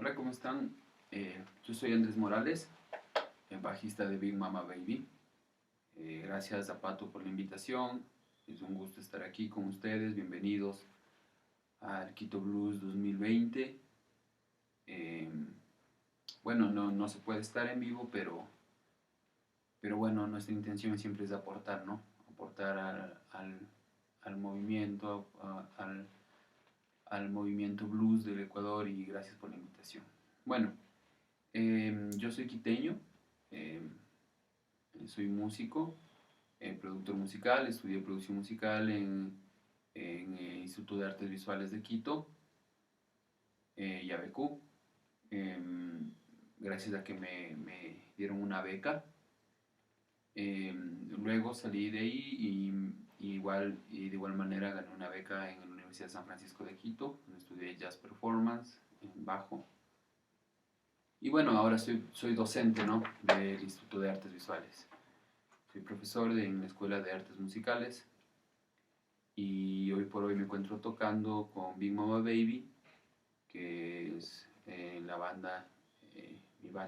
Hola, ¿cómo están? Yo soy Andrés Morales, el bajista de Big Mama Baby. Gracias a Pato por la invitación. Es un gusto estar aquí con ustedes. Bienvenidos al Quito Blues 2020. Eh, bueno, no se puede estar en vivo, pero bueno, nuestra intención siempre es aportar, ¿no? Aportar al movimiento, al movimiento blues del Ecuador, y gracias por la invitación. Bueno, yo soy quiteño, eh, soy músico, productor musical, estudié producción musical en el Instituto de Artes Visuales de Quito, IABQ. Gracias a que me dieron una beca. Luego salí de ahí y de igual manera gané una beca en la Universidad de San Francisco de Quito, donde estudié jazz performance en bajo. Y bueno, ahora soy docente, ¿no?, del Instituto de Artes Visuales. Soy profesor en la Escuela de Artes Musicales y hoy por hoy me encuentro tocando con Big Mama Baby, que es mi banda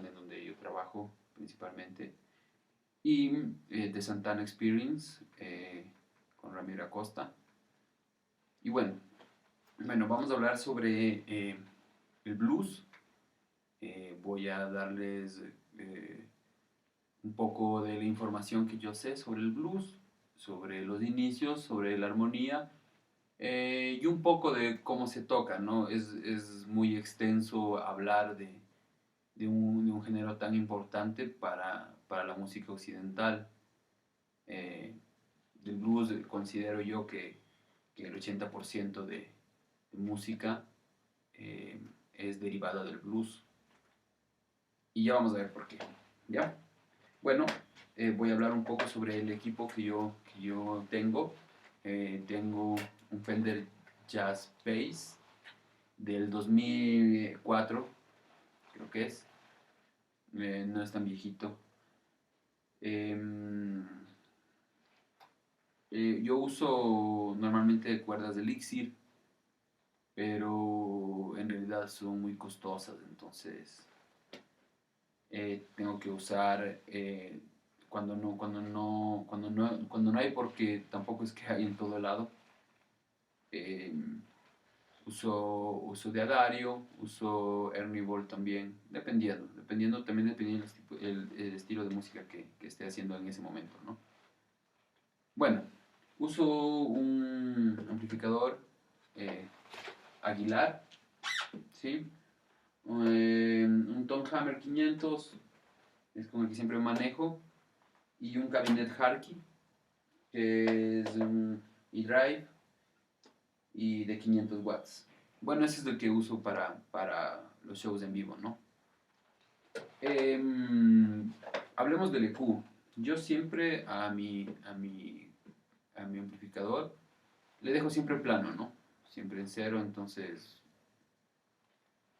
en donde yo trabajo principalmente, y The Santana Experience, con Ramiro Acosta. Y bueno, vamos a hablar sobre el blues. Voy a darles un poco de la información que yo sé sobre el blues, sobre los inicios, sobre la armonía, y un poco de cómo se toca, ¿no? Es muy extenso hablar de un género tan importante para la música occidental. Eh, del blues considero yo que el 80% de música eh, es derivada del blues. Y ya vamos a ver por qué. ¿Ya? Bueno, voy a hablar un poco sobre el equipo que yo tengo. Tengo un Fender Jazz Bass del 2004, creo que es. No es tan viejito. Em, yo uso normalmente cuerdas de Elixir, pero en realidad son muy costosas, entonces tengo que usar cuando no hay, porque tampoco es que hay en todo lado. eh, uso de Adario, uso Ernie Ball también, dependiendo el estilo de música que esté haciendo en ese momento, ¿no? Bueno, uso un amplificador eh, Aguilar, ¿sí? Un Tom Hammer 500 es con el que siempre manejo, y un cabinet Harky, que es un eDrive y de 500 watts. Bueno, ese es el que uso para los shows en vivo, ¿no? Hablemos del EQ. Yo siempre a mi amplificador le dejo siempre plano, ¿no? Siempre en cero, entonces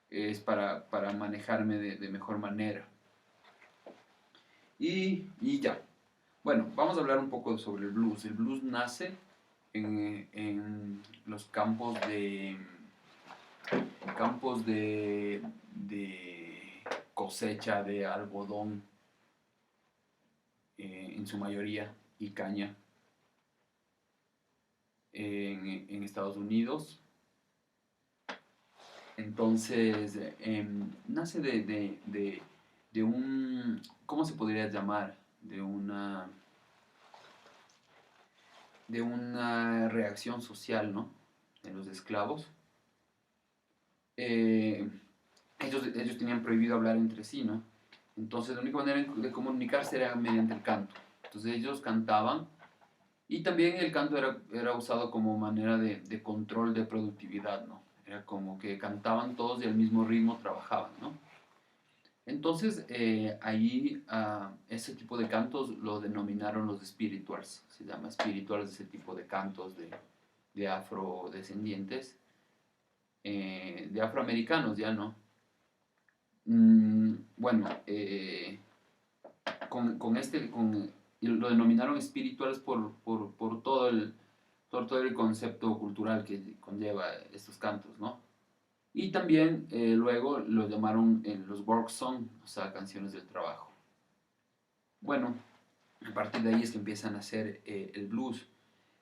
es para manejarme de mejor manera. Y ya. Bueno, vamos a hablar un poco sobre el blues. El blues nace en los campos de cosecha de algodón, en su mayoría, y caña, en Estados Unidos. Entonces, nace de un, ¿cómo se podría llamar? De una reacción social, ¿no?, de los esclavos. Eh, ellos tenían prohibido hablar entre sí, ¿no? Entonces la única manera de comunicarse era mediante el canto. Entonces ellos cantaban, y también el canto era usado como manera de control de productividad, ¿no? Era como que cantaban todos y al mismo ritmo trabajaban, ¿no? Entonces ahí ese tipo de cantos lo denominaron los spirituals. Se llama spirituals ese tipo de cantos de afrodescendientes, de afroamericanos ya, ¿no? Bueno, y lo denominaron spirituals por todo el concepto cultural que conlleva estos cantos, ¿no? Y también luego lo llamaron los work song, o sea, canciones del trabajo. Bueno, a partir de ahí es que empiezan a hacer el blues.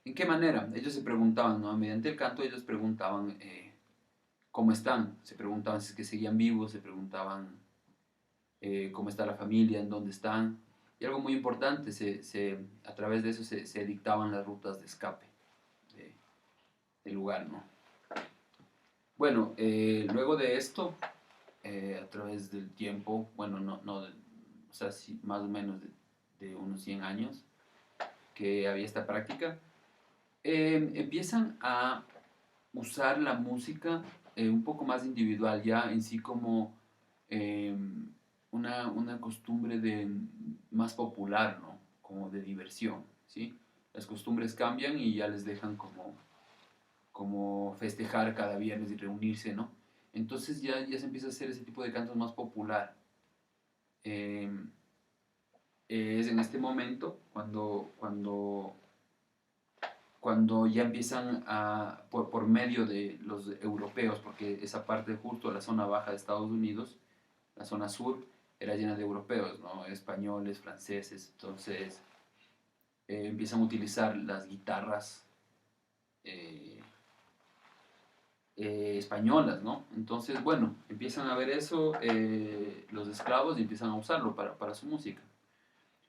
¿En qué manera? Ellos se preguntaban, ¿no? Mediante el canto ellos preguntaban cómo están, se preguntaban si es que seguían vivos, se preguntaban cómo está la familia, en dónde están. Y algo muy importante, a través de eso se dictaban las rutas de escape de- del lugar, ¿no? Bueno, luego de esto, a través del tiempo, bueno, o sea, sí, más o menos de unos 100 años que había esta práctica, empiezan a usar la música un poco más individual, ya en sí como eh, una costumbre más popular, ¿no? Como de diversión, ¿sí? Las costumbres cambian y ya les dejan como festejar cada viernes y reunirse, ¿no? Entonces ya se empieza a hacer ese tipo de cantos más popular. Eh, es en este momento cuando ya empiezan por medio de los europeos, porque esa parte justo, la zona baja de Estados Unidos, la zona sur, era llena de europeos, ¿no? Españoles, franceses, entonces empiezan a utilizar las guitarras eh, españolas, ¿no? Entonces, bueno, empiezan a ver eso los esclavos y empiezan a usarlo para su música.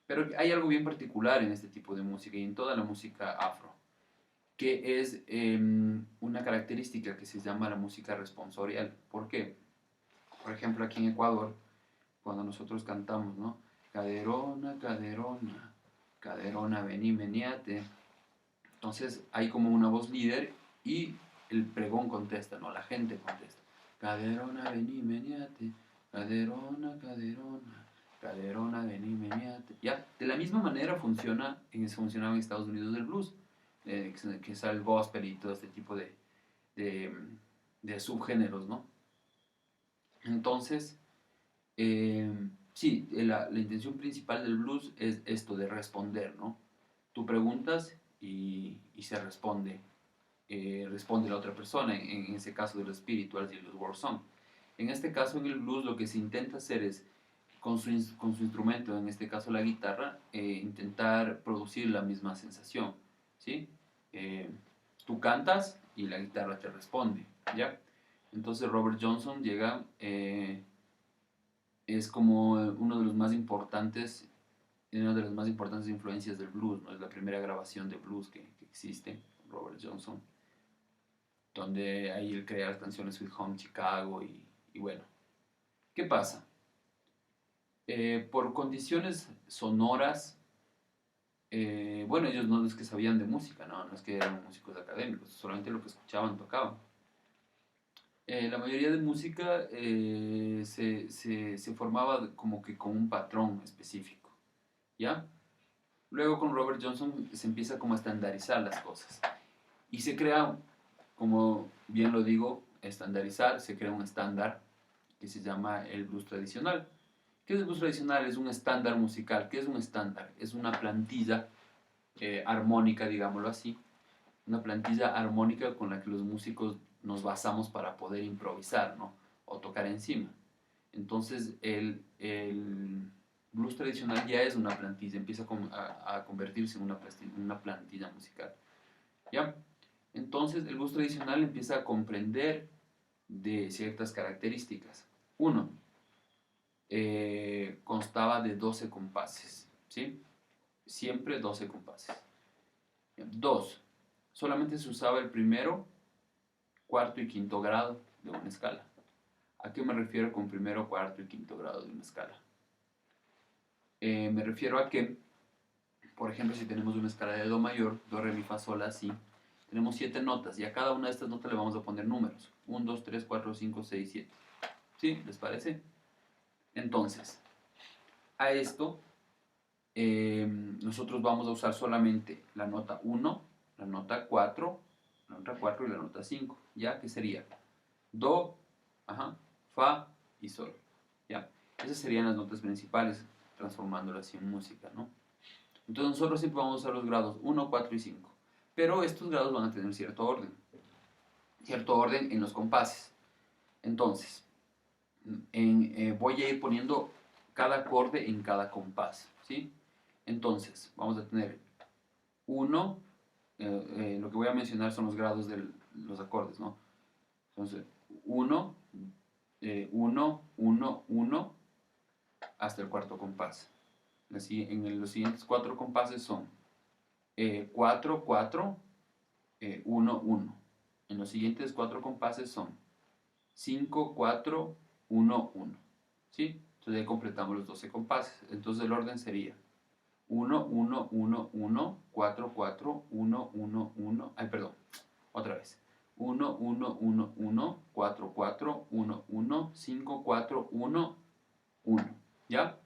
Pero hay algo bien particular en este tipo de música y en toda la música afro, que es una característica que se llama la música responsorial. ¿Por qué? Por ejemplo, aquí en Ecuador, cuando nosotros cantamos, ¿no? Caderona, caderona, caderona, vení, meniate. Entonces hay como una voz líder y el pregón contesta, ¿no? La gente contesta. Caderona, vení, meniate, caderona, caderona, caderona, vení, meniate. Ya, de la misma manera funcionaba en Estados Unidos el blues, que es el gospel y todo este tipo de, de subgéneros, ¿no? Entonces, eh, sí, la intención principal del blues es esto de responder, ¿no? Tú preguntas y se responde, responde la otra persona, en ese caso de los spirituals y los world song. En este caso, en el blues, lo que se intenta hacer es, con su instrumento, en este caso la guitarra, intentar producir la misma sensación, ¿sí? Eh, Tú cantas y la guitarra te responde, ¿ya? Entonces Robert Johnson llega, es como uno de los más importantes, una de las más importantes influencias del blues, ¿no? Es la primera grabación de blues que existe, Robert Johnson, donde ahí él crea las canciones Sweet Home Chicago y bueno, ¿qué pasa? Por condiciones sonoras, bueno, ellos no es que sabían de música, no es que eran músicos académicos, solamente lo que escuchaban tocaban. La mayoría de música se formaba como que con un patrón específico, ¿ya? Luego con Robert Johnson se empieza como a estandarizar las cosas y se crea, como bien lo digo, estandarizar, se crea un estándar que se llama el blues tradicional. ¿Qué es el blues tradicional? Es un estándar musical. ¿Qué es un estándar? Es una plantilla armónica, digámoslo así, una plantilla armónica con la que los músicos nos basamos para poder improvisar, ¿no? O tocar encima. Entonces el blues tradicional ya es una plantilla, empieza a convertirse en una plantilla musical. ¿Ya? Entonces el blues tradicional empieza a comprender de ciertas características. Uno, constaba de 12 compases, ¿sí? Siempre 12 compases. Dos, solamente se usaba el primero, cuarto y quinto grado de una escala. ¿A qué me refiero con primero, cuarto y quinto grado de una escala? Me refiero a que, por ejemplo, si tenemos una escala de Do mayor, Do, Re, Mi, Fa, Sol, La, Si, tenemos 7 notas y a cada una de estas notas le vamos a poner números. 1, 2, 3, 4, 5, 6, 7. ¿Sí? ¿Les parece? Entonces, a esto nosotros vamos a usar solamente la nota 1, la nota 4, la nota 4 y la nota 5. ¿Ya? ¿Qué sería? Do, ajá, Fa y Sol. ¿Ya? Esas serían las notas principales, transformándolas en música, ¿no? Entonces nosotros siempre vamos a usar los grados 1, 4 y 5. Pero estos grados van a tener cierto orden en los compases. Entonces, voy a ir poniendo cada acorde en cada compás, ¿sí? Entonces, vamos a tener 1, lo que voy a mencionar son los grados de los acordes, ¿no? Entonces, 1, 1, 1, 1, hasta el cuarto compás. En los siguientes 4 compases son 4, 4, 1, 1. En los siguientes 4 compases son 5, 4, 1, 1. ¿Sí? Entonces ahí completamos los 12 compases. Entonces el orden sería 1, 1, 1, 1, 4, 4, 1, 1, 1. Ay, perdón. Otra vez. 1, 1, 1, 1, 4, 4, 1, 1, 5, 4, 1, 1. ¿Ya?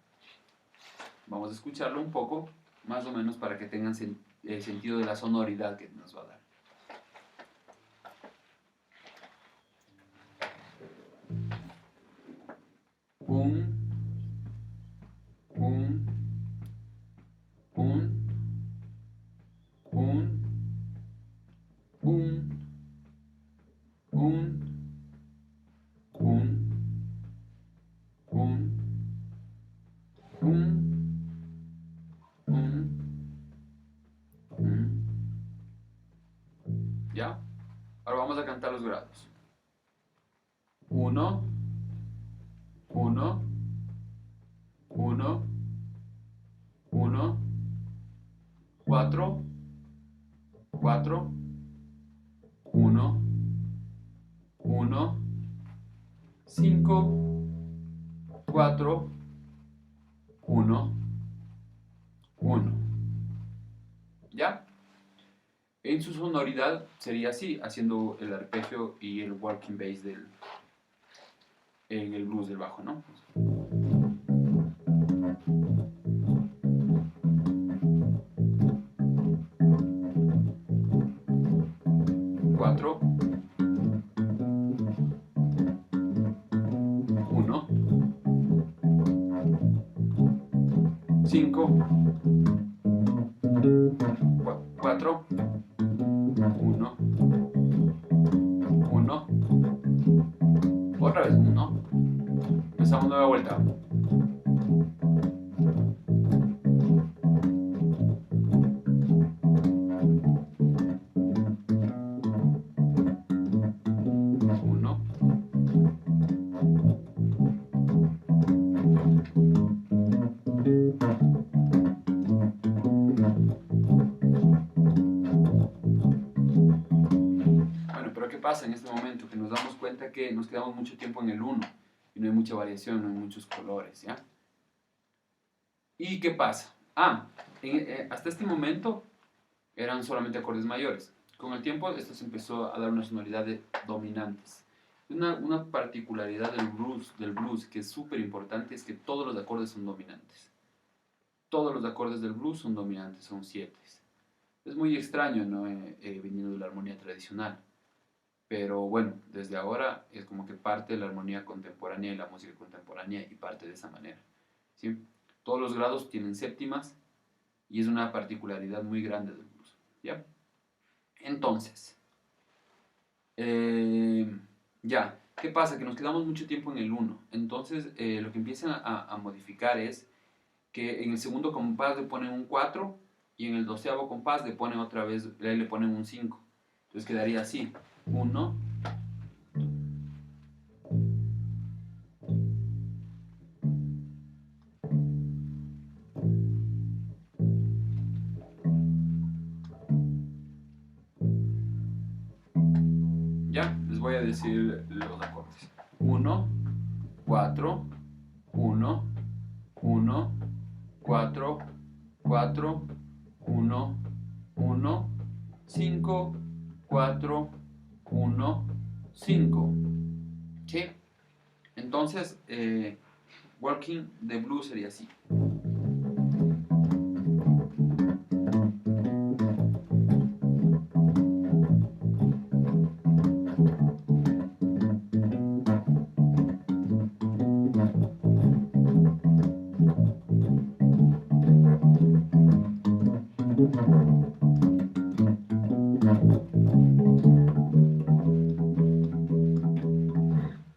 Vamos a escucharlo un poco, más o menos para que tengan el sentido de la sonoridad que nos va a dar. Un, un, un, un, un, un, un, un, un. ¿Ya? Ahora vamos a cantar los grados. 1, 1, 1, 1, 4, 4, 1, 1, 5, 4, 1, 1. ¿Ya? En su sonoridad sería así, haciendo el arpegio y el walking bass en el blues del bajo, ¿no? 4, 1, 5, 4, 1, 1, otra vez 1, empezamos nueva vuelta. 1. Bueno, pero ¿qué pasa en este momento? Que nos damos cuenta que nos quedamos mucho tiempo en el 1 y no hay mucha variación, no hay muchos colores, ¿ya? ¿Y qué pasa? Hasta este momento eran solamente acordes mayores. Con el tiempo esto se empezó a dar una sonoridad de dominantes. Una particularidad del blues que es súper importante es que todos los acordes son dominantes. Todos los acordes del blues son dominantes, son 7. Es muy extraño, ¿no? Viniendo de la armonía tradicional. Pero bueno, desde ahora es como que parte de la armonía contemporánea y la música contemporánea y parte de esa manera, ¿sí? Todos los grados tienen séptimas y es una particularidad muy grande del blues, ¿ya? Entonces, ya, ¿qué pasa? Que nos quedamos mucho tiempo en el 1. Entonces, lo que empiezan a modificar es que en el segundo compás le ponen un 4 y en el 12º compás le ponen otra vez, le ponen un 5. Entonces quedaría así, 1, ya, les voy a decir los acordes. 1, 4, 1, 1, 4, 4, 1, 1, 5, 4, 1, 5. ¿Sí? Entonces, walking de blues sería así.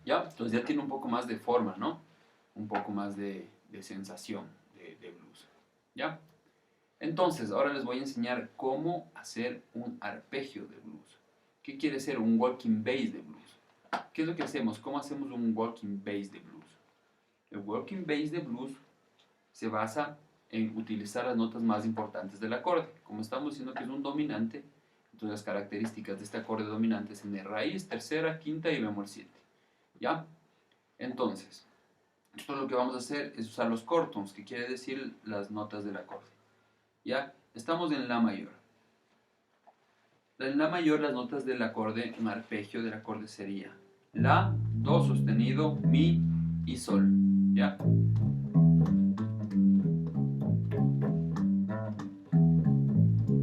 ¿Ya? Entonces ya tiene un poco más de forma, ¿no? Un poco más de sensación de blues, ¿ya? Entonces, ahora les voy a enseñar cómo hacer un arpegio de blues. ¿Qué quiere ser un walking bass de blues? ¿Qué es lo que hacemos? ¿Cómo hacemos un walking bass de blues? El walking bass de blues se basa en utilizar las notas más importantes del acorde. Como estamos diciendo que es un dominante, entonces las características de este acorde dominante es en el raíz, tercera, quinta y bemol 7. ¿Ya? Entonces, esto lo que vamos a hacer es usar los chordtones, que quiere decir las notas del acorde. ¿Ya? Estamos en la mayor. En la mayor las notas del acorde, un arpegio del acorde sería la, do sostenido, mi y sol. ¿Ya?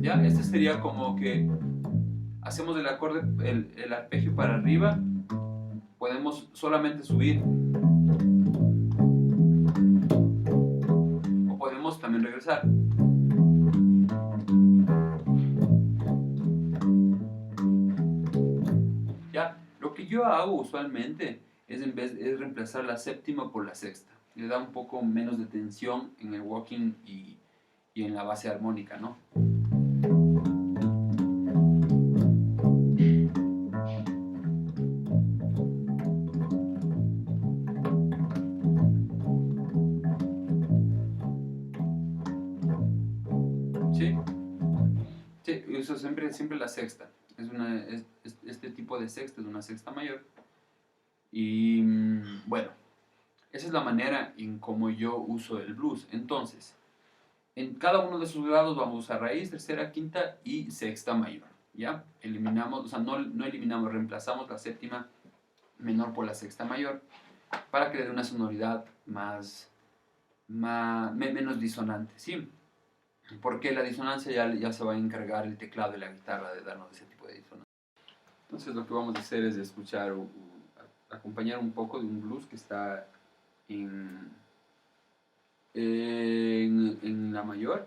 ¿Ya? Este sería como que hacemos el acorde, el arpegio para arriba, podemos solamente subir o podemos también regresar. ¿Ya? Lo que yo hago usualmente es es reemplazar la séptima por la sexta. Le da un poco menos de tensión en el walking y en la base armónica, ¿no? ¿Sí? Sí, uso siempre la sexta. Este tipo de sexta es una sexta mayor. Y bueno, esa es la manera en cómo yo uso el blues. Entonces, en cada uno de sus grados vamos a usar raíz, tercera, quinta y sexta mayor. ¿Ya? Eliminamos, o sea, no eliminamos, reemplazamos la séptima menor por la sexta mayor para que le dé una sonoridad menos disonante, ¿sí? Porque la disonancia ya se va a encargar el teclado y la guitarra de darnos ese tipo de disonancia. Entonces lo que vamos a hacer es escuchar, acompañar un poco de un blues que está en, en la mayor.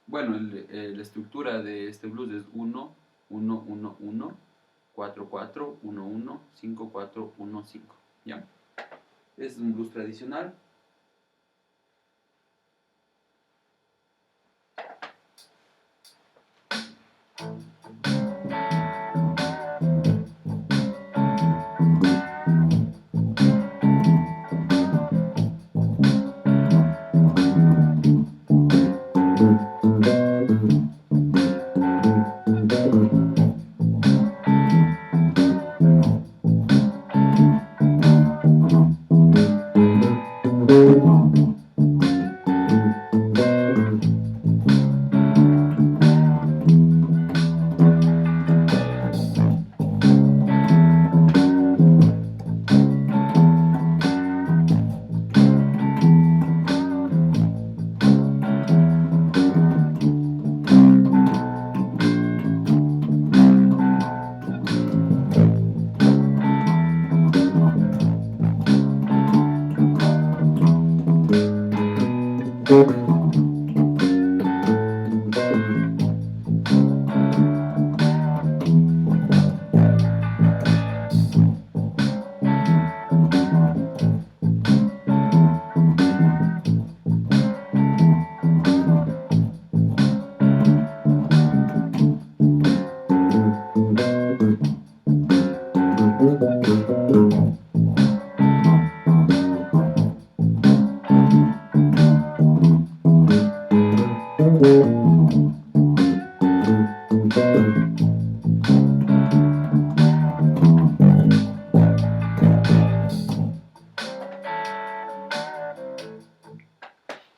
Bueno, la estructura de este blues es 1, 1, 1, 1, 4, 4, 1, 1, 5, 4, 1, 5. ¿Ya? Es un blues tradicional.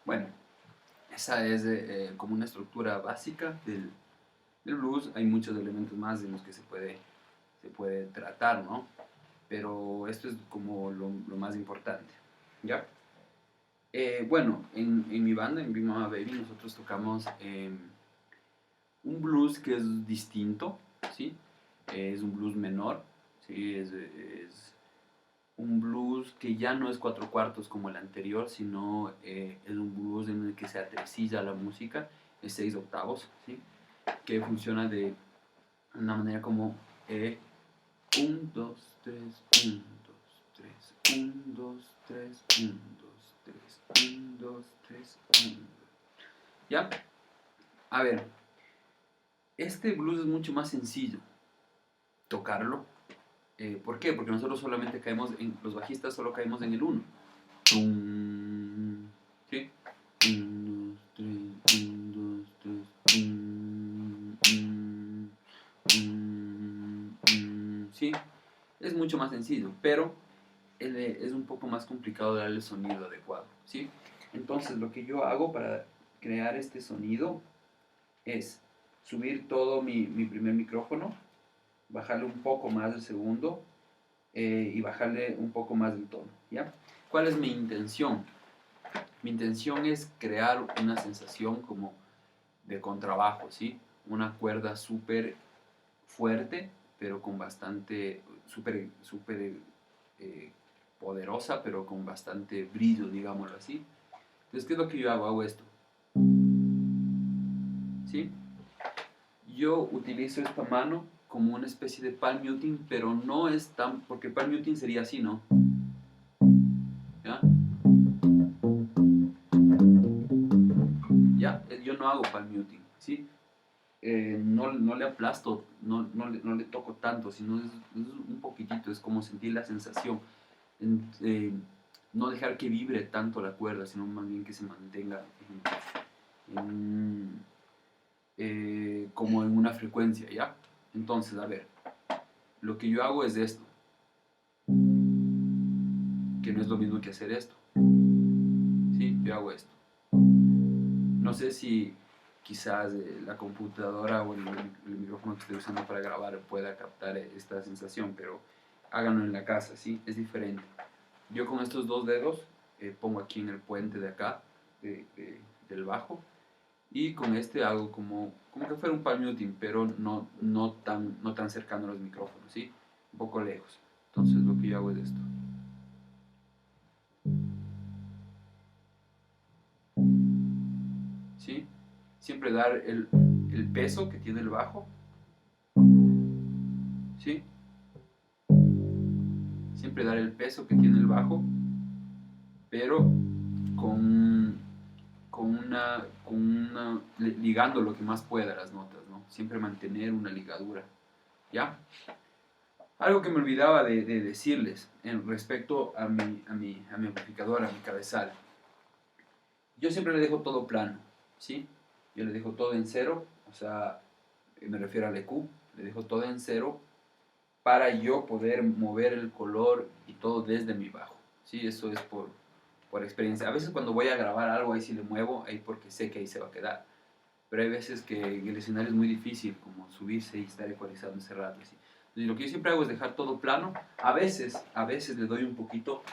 Bueno, esa es como una estructura básica del blues. Hay muchos elementos más en los que se puede tratar, ¿no? Pero esto es como lo más importante, ¿ya? Bueno, en mi banda, en Big Mama Baby, nosotros tocamos un blues que es distinto, ¿sí? Es un blues menor, ¿sí? Es un blues que ya no es cuatro cuartos como el anterior, sino es un blues en el que se atresilla la música, es 6 octavos, ¿sí? Que funciona de una manera como 1, 2, 3, 1, 2, 3, 1, 2, 3, 1, 2, 3, 1, 2, 3, 1. ¿Ya? A ver, este blues es mucho más sencillo tocarlo. ¿Por qué? Porque nosotros solamente caemos los bajistas solo caemos en el 1. ¿Sí? 1, 2, 3, 1, 2, 3, ¿sí? Es mucho más sencillo, pero es un poco más complicado darle el sonido adecuado, ¿sí? Entonces lo que yo hago para crear este sonido es subir todo mi primer micrófono, bajarle un poco más el segundo y bajarle un poco más del tono, ¿ya? ¿Cuál es mi intención? Mi intención es crear una sensación como de contrabajo, ¿sí? Una cuerda súper fuerte, pero con bastante, súper poderosa, pero con bastante brillo, digámoslo así. Entonces, ¿qué es lo que yo hago? Hago esto, ¿sí? Yo utilizo esta mano como una especie de palm muting, pero no es tan, porque palm muting sería así, ¿no? ¿Ya? ¿Ya? Yo no hago palm muting, ¿sí? No le aplasto, no le toco tanto, sino es un poquitito, es como sentir la sensación. No dejar que vibre tanto la cuerda, sino más bien que se mantenga como en una frecuencia, ¿ya? Entonces, a ver, lo que yo hago es esto, que no es lo mismo que hacer esto, ¿sí? Yo hago esto. No sé si quizás la computadora o el micrófono que estoy usando para grabar pueda captar esta sensación, pero háganlo en la casa, ¿sí? Es diferente. Yo con estos dos dedos pongo aquí en el puente de acá, del bajo, y con este hago como que fuera un palm muting, pero no tan cercano a los micrófonos, ¿sí? Un poco lejos. Entonces lo que yo hago es esto. ¿Sí? Siempre dar el peso que tiene el bajo, ¿sí? Siempre dar el peso que tiene el bajo, pero con, ligando lo que más pueda las notas, ¿no? Siempre mantener una ligadura, ¿ya? Algo que me olvidaba de decirles en respecto a mi amplificador, a mi cabezal. Yo siempre le dejo todo plano, ¿sí? Yo le dejo todo en cero, o sea, me refiero al EQ, le dejo todo en cero para yo poder mover el color y todo desde mi bajo, ¿sí? Eso es por experiencia. A veces cuando voy a grabar algo, ahí sí le muevo, ahí porque sé que ahí se va a quedar. Pero hay veces que en el escenario es muy difícil, como subirse y estar ecualizando ese rato, ¿sí? Entonces, lo que yo siempre hago es dejar todo plano. A veces le doy un poquito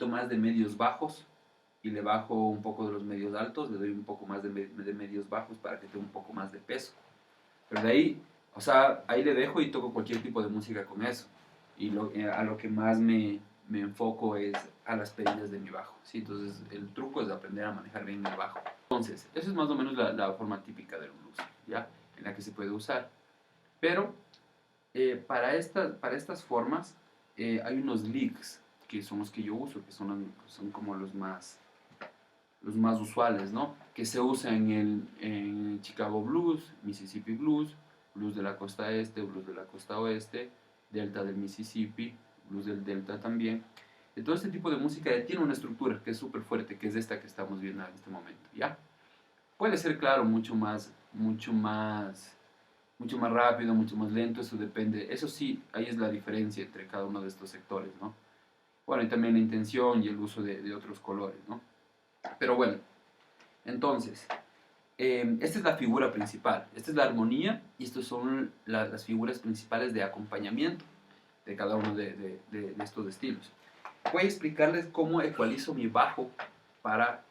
más de medios bajos y le bajo un poco de los medios altos, le doy un poco más de medios bajos para que tenga un poco más de peso. Pero de ahí, o sea, ahí le dejo y toco cualquier tipo de música con eso. Y a lo que más me enfoco es a las perillas de mi bajo, ¿sí? Entonces, el truco es aprender a manejar bien el bajo. Entonces, eso es más o menos la forma típica del blues, ¿ya? En la que se puede usar. Pero, para estas formas, hay unos licks, que son los que yo uso, que son como los más usuales, ¿no? Que se usa en Chicago Blues, Mississippi Blues, Blues de la costa este, Blues de la costa oeste, Delta del Mississippi, Blues del Delta también. De todo este tipo de música tiene una estructura que es súper fuerte, que es esta que estamos viendo en este momento, ¿ya? Puede ser, claro, mucho más rápido, mucho más lento, eso depende. Eso sí, ahí es la diferencia entre cada uno de estos sectores, ¿no? Bueno, y también la intención y el uso de otros colores, ¿no? Pero bueno, entonces, esta es la figura principal, esta es la armonía y estas son las figuras principales de acompañamiento de cada uno de estos estilos. Voy a explicarles cómo ecualizo mi bajo para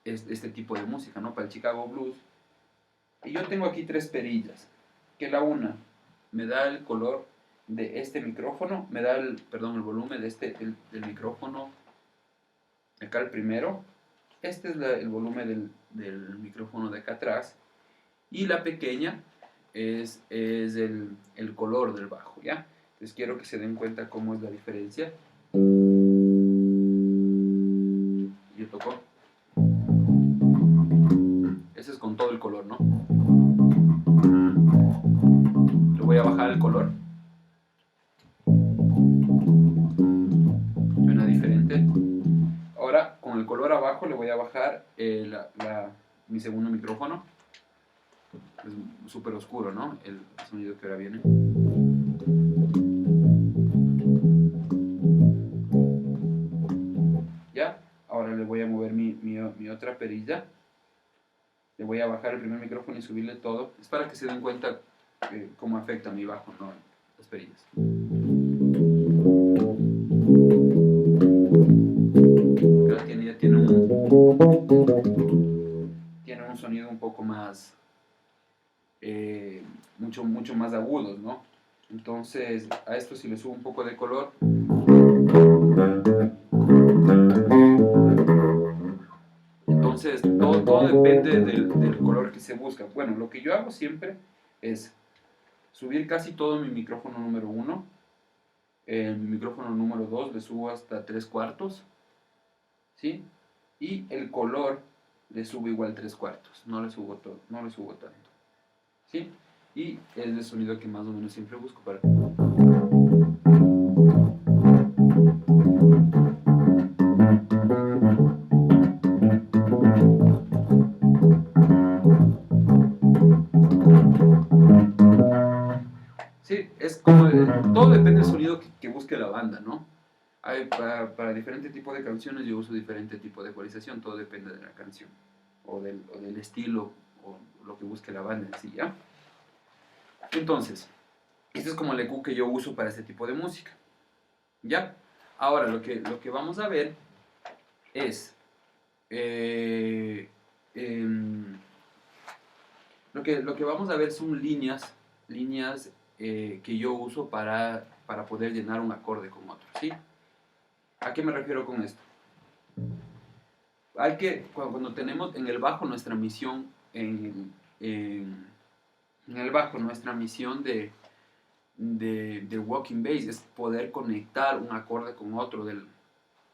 este tipo de música, ¿no? Para el Chicago Blues. Y yo tengo aquí tres perillas, que la una me da el color de este micrófono, me da el volumen del micrófono, acá el primero. Este es el volumen del micrófono de acá atrás. Y la pequeña es el color del bajo, ¿ya? Les quiero que se den cuenta cómo es la diferencia. Yo toco. Ese es con todo el color, ¿no? Le voy a bajar el color. Suena diferente. Ahora con el color abajo le voy a bajar mi segundo micrófono. Es súper oscuro, ¿no? El sonido que ahora viene. Ya, ahora le voy a mover mi otra perilla. Le voy a bajar el primer micrófono y subirle todo. Es para que se den cuenta cómo afecta mi bajo, ¿no? Las perillas. Pero tiene un sonido un poco más, mucho más agudos, ¿no? Entonces a esto si le subo un poco de color, entonces todo depende del color que se busca. Bueno, lo que yo hago siempre es subir casi todo mi micrófono número 1. Mi micrófono número 2 le subo hasta 3/4, ¿sí? Y el color le subo igual 3/4, no le subo todo, no le subo tanto, ¿sí? Y es el sonido que más o menos siempre busco para... Sí, es como... todo depende del sonido que busque la banda, ¿no? Para diferente tipo de canciones yo uso diferente tipo de ecualización, todo depende de la canción, o del estilo, o lo que busque la banda en sí, ¿ya? Entonces, este es como el EQ que yo uso para este tipo de música, ¿ya? Ahora, lo que vamos a ver es... lo que vamos a ver son líneas que yo uso para poder llenar un acorde con otro, ¿sí? ¿A qué me refiero con esto? Cuando tenemos en el bajo nuestra misión, en el bajo nuestra misión de walking bass es poder conectar un acorde con otro de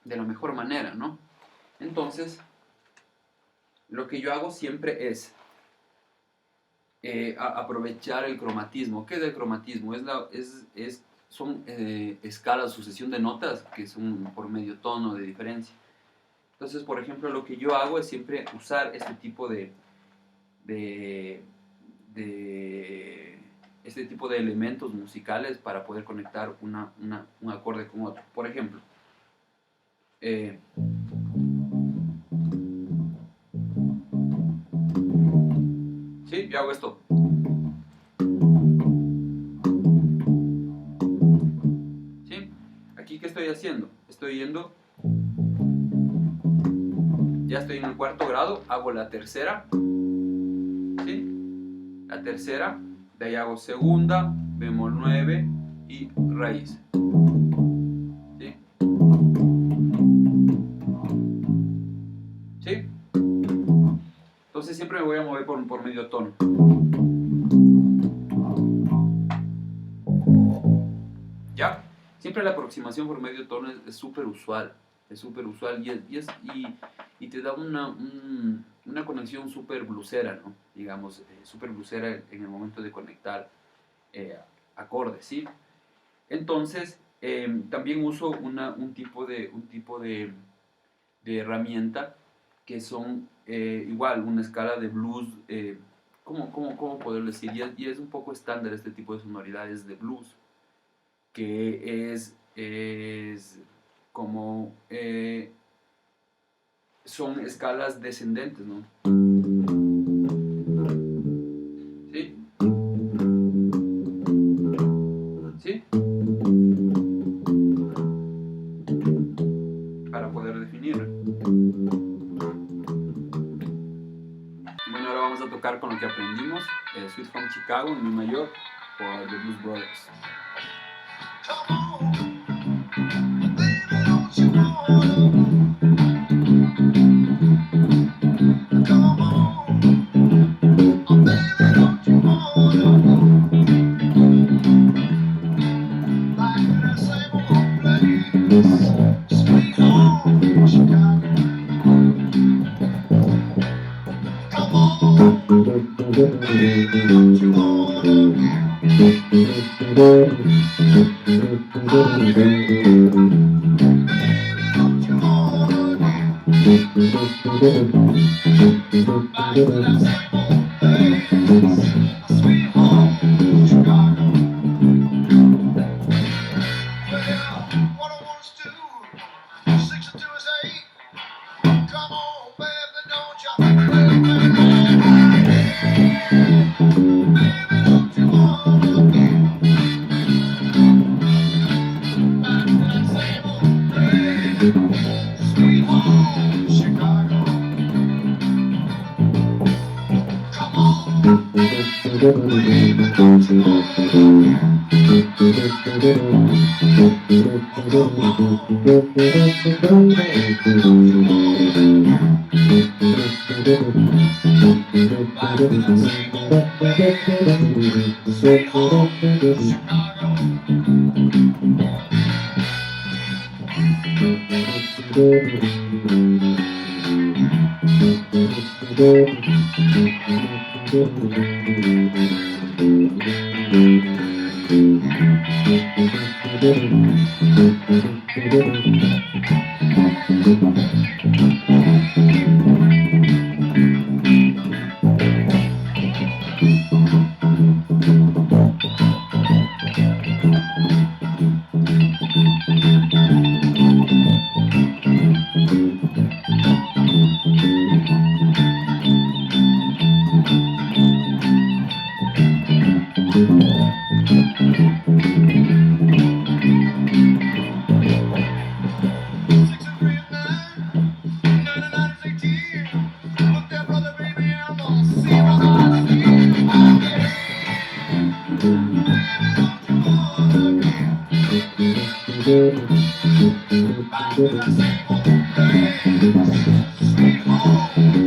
la mejor manera, ¿no? Entonces, lo que yo hago siempre es aprovechar el cromatismo. ¿Qué es el cromatismo? Son escalas, sucesión de notas que son por medio tono de diferencia. Entonces, por ejemplo, lo que yo hago es siempre usar este tipo de elementos musicales para poder conectar un acorde con otro. Por ejemplo, ¿sí? Yo hago esto. ¿Sí? Aquí, ¿qué estoy haciendo? Estoy yendo... Ya estoy en el cuarto grado, hago la tercera, ¿sí? La tercera, de ahí hago segunda, bemol 9 y raíz, ¿sí? ¿Sí? Entonces siempre me voy a mover por medio tono. ¿Ya? Siempre la aproximación por medio tono es súper usual. Es súper usual y te da una conexión súper bluesera, ¿no? Digamos, súper bluesera en el momento de conectar acordes, ¿sí? Entonces, también uso un tipo de herramienta que son igual, una escala de blues, ¿cómo poder decir? Y es un poco estándar este tipo de sonoridades de blues, que es como son escalas descendentes, ¿no? ¿Sí? ¿Sí? Para poder definir. Bueno, ahora vamos a tocar con lo que aprendimos, Sweet Home Chicago en mi mayor por The Blues Brothers. Sweet home, Chicago. Come on, baby, don't you wanna back to that same old place, sweet home, Chicago. Well, what I want us to do, 6 and 2 is 8. Come on, baby, don't you, baby, baby, don't you wanna back to that same old place, sweet home, Chicago. Come on, baby, don't you back to that same old place, sweet home,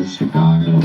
Chicago.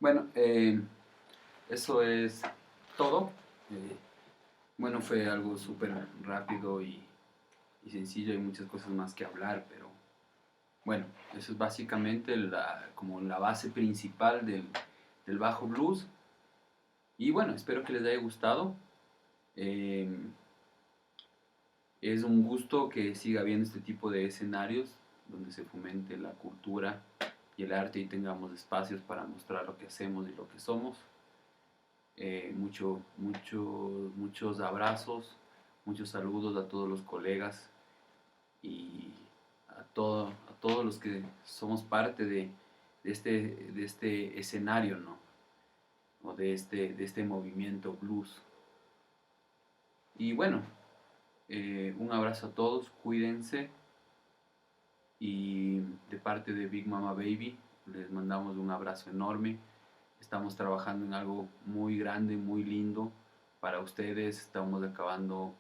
Bueno, eso es todo. Bueno, fue algo súper rápido y sencillo. Hay muchas cosas más que hablar, pero bueno, eso es básicamente como la base principal del bajo blues. Y bueno, espero que les haya gustado. Es un gusto que siga habiendo este tipo de escenarios donde se fomente la cultura y el arte y tengamos espacios para mostrar lo que hacemos y lo que somos. Muchos abrazos, muchos saludos a todos los colegas y a todos los que somos parte de este escenario, ¿no? O de este movimiento blues. Y bueno, un abrazo a todos, cuídense y de parte de Big Mama Baby les mandamos un abrazo enorme. Estamos trabajando en algo muy grande, muy lindo para ustedes. Estamos acabando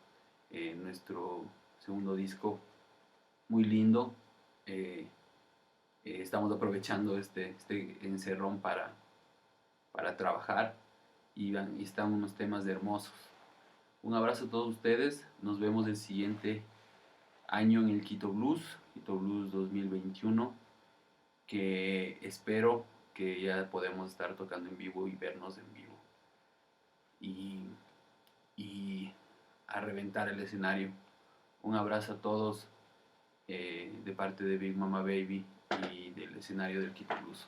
nuestro segundo disco, muy lindo. Eh, Estamos aprovechando este encerrón para trabajar y están unos temas hermosos. Un abrazo a todos ustedes. Nos vemos el siguiente año en el Quito Blues 2021, que espero que ya podemos estar tocando en vivo y vernos en vivo. Y, y a reventar el escenario. Un abrazo a todos de parte de Big Mama Baby y del escenario del Quito Blues.